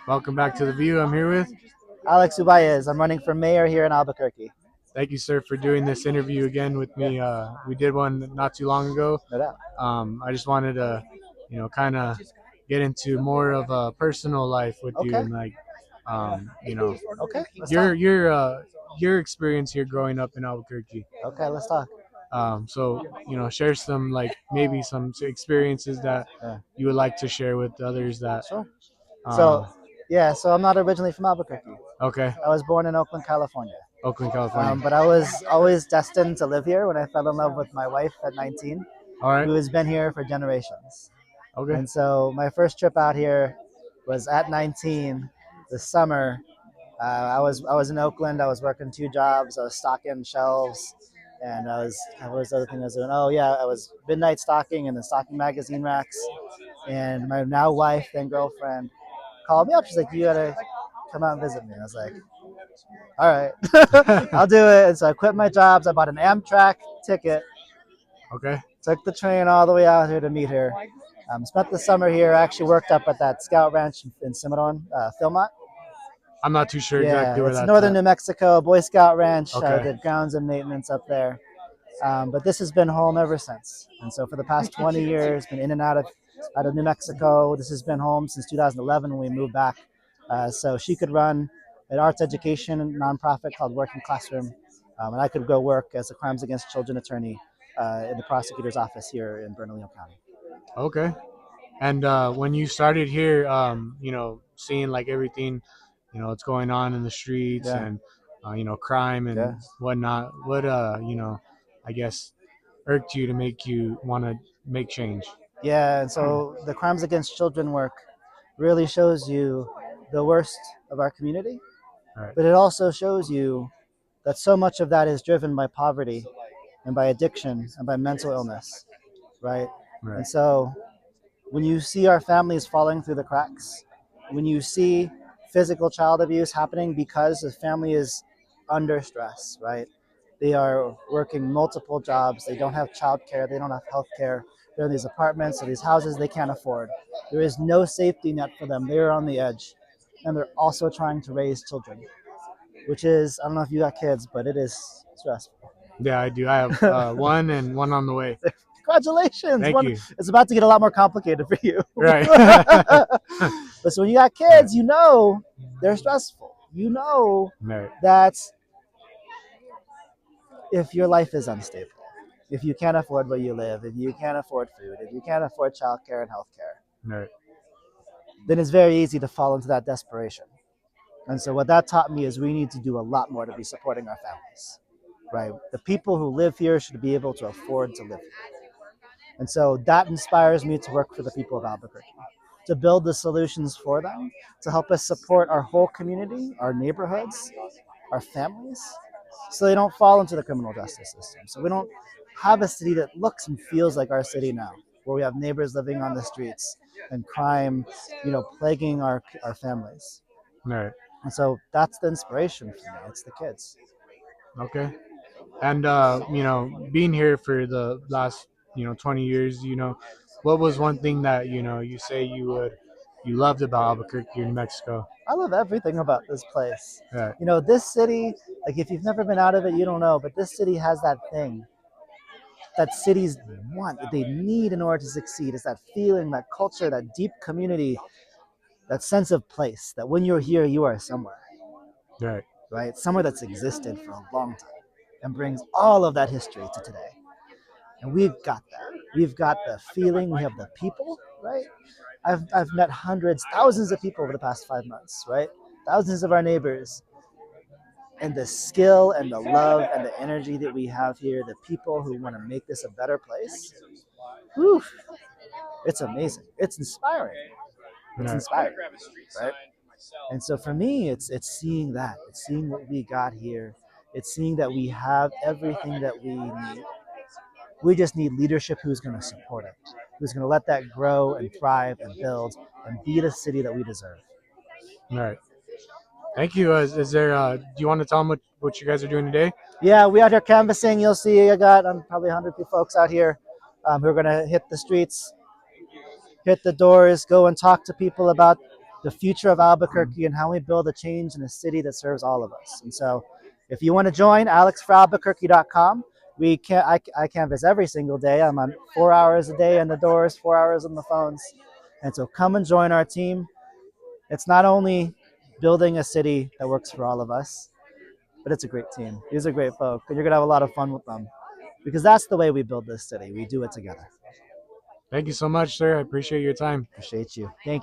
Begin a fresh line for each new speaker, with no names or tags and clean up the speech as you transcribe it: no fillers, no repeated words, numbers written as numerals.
Welcome back to the View. I'm here with.
Alex Uballez. I'm running for mayor here in Albuquerque.
Thank you, sir, for doing this interview again with
Yeah,
me. We did one not too long ago.
no doubt.
I just wanted to, kind of get into more of a personal life with you
Okay,
and
okay, let's
your
talk.
your uh, your experience here growing up in Albuquerque.
Okay, let's talk.
So share some maybe some experiences that
Yeah,
you would like to share with others that.
sure. So,
Um,
yeah, so I'm not originally from Albuquerque.
okay,
I was born in Oakland, California.
Oakland, California.
But I was always destined to live here when I fell in love with my wife at 19,
All right.
who has been here for generations.
Okay.
And so my first trip out here was at 19, this summer. I was in Oakland. I was working two jobs. I was stocking shelves, and what was the other thing I was doing? Oh yeah, I was midnight stocking and then stocking magazine racks. And my now wife, then girlfriend, called me up. She's like, "You gotta come out and visit me." I was like, "All right, I'll do it." And so I quit my jobs. I bought an Amtrak ticket,
Okay.
took the train all the way out here to meet her. Spent the summer here. Actually worked up at that Scout Ranch in Cimarron, Philmont.
I'm not too sure
Yeah,
exactly where
it's
that's
northern
at.
New Mexico, Boy Scout Ranch. I
Okay.
did grounds and maintenance up there. But this has been home ever since. And so for the past 20 years, been in and out of New Mexico. This has been home since 2011 when we moved back. So she could run an arts education nonprofit called Working Classroom, and I could go work as a crimes against children attorney in the prosecutor's office here in Bernalillo County.
Okay. And when you started here, seeing like everything, what's going on in the streets
Yeah,
and, crime
yeah.
and whatnot, what, I guess, irked you to make you want to make change?
Yeah, and so the crimes against children work really shows you the worst of our community,
Right.
but it also shows you that so much of that is driven by poverty and by addiction and by mental illness, right?
Right.
And so when you see our families falling through the cracks, when you see physical child abuse happening because the family is under stress, right? They are working multiple jobs. They don't have child care. They don't have health care. They're in these apartments or these houses they can't afford. There is no safety net for them. They're on the edge. And they're also trying to raise children, which is, I don't know if you got kids, but it is stressful.
Yeah, I do. I have one and one on the way.
Congratulations.
Thank
One,
you.
it's about to get a lot more complicated for you.
Right.
But so when you got
Right.
kids, you know they're stressful. You know
Right.
that if your life is unstable, if you can't afford where you live, if you can't afford food, if you can't afford childcare and healthcare,
Right.
then it's very easy to fall into that desperation. And so what that taught me is we need to do a lot more to be supporting our families, right? The people who live here should be able to afford to live here. And so that inspires me to work for the people of Albuquerque, to build the solutions for them, to help us support our whole community, our neighborhoods, our families, so they don't fall into the criminal justice system. So we don't have a city that looks and feels like our city now, where we have neighbors living on the streets and crime, plaguing our families.
Right.
And so that's the inspiration for me. It's the kids.
Okay. And being here for the last 20 years, what was one thing that you say you loved about Albuquerque, New Mexico?
I love everything about this place.
Right.
This city, like if you've never been out of it, you don't know, but this city has that thing that cities want, that they need in order to succeed. It's that feeling, that culture, that deep community, that sense of place, that when you're here, you are somewhere,
Right.
right? Somewhere that's existed for a long time and brings all of that history to today. And we've got that. We've got the feeling, we have the people, right? I've met hundreds, thousands of people over the past 5 months, right? Thousands of our neighbors. And the skill and the love and the energy that we have here, the people who want to make this a better place, whew, it's amazing. It's inspiring. It's
Right.
inspiring, right? And so for me, it's seeing that. It's seeing what we got here. It's seeing that we have everything that we need. We just need leadership who's going to support it, who's going to let that grow and thrive and build and be the city that we deserve.
Right. Thank you. Is there? Do you want to tell them what you guys are doing today?
Yeah, we out here canvassing. You'll see I got probably 100 folks out here who are going to hit the streets, hit the doors, go and talk to people about the future of Albuquerque and how we build a change in a city that serves all of us. And so, if you want to join, alexforalbuquerque.com. I canvass every single day. I'm on 4 hours a day on the doors, 4 hours on the phones. And so come and join our team. It's not only building a city that works for all of us, but it's a great team. These are great folk, and you're gonna have a lot of fun with them because that's the way we build this city. We do it together.
Thank you so much, sir. I appreciate your time.
Appreciate you. Thank you.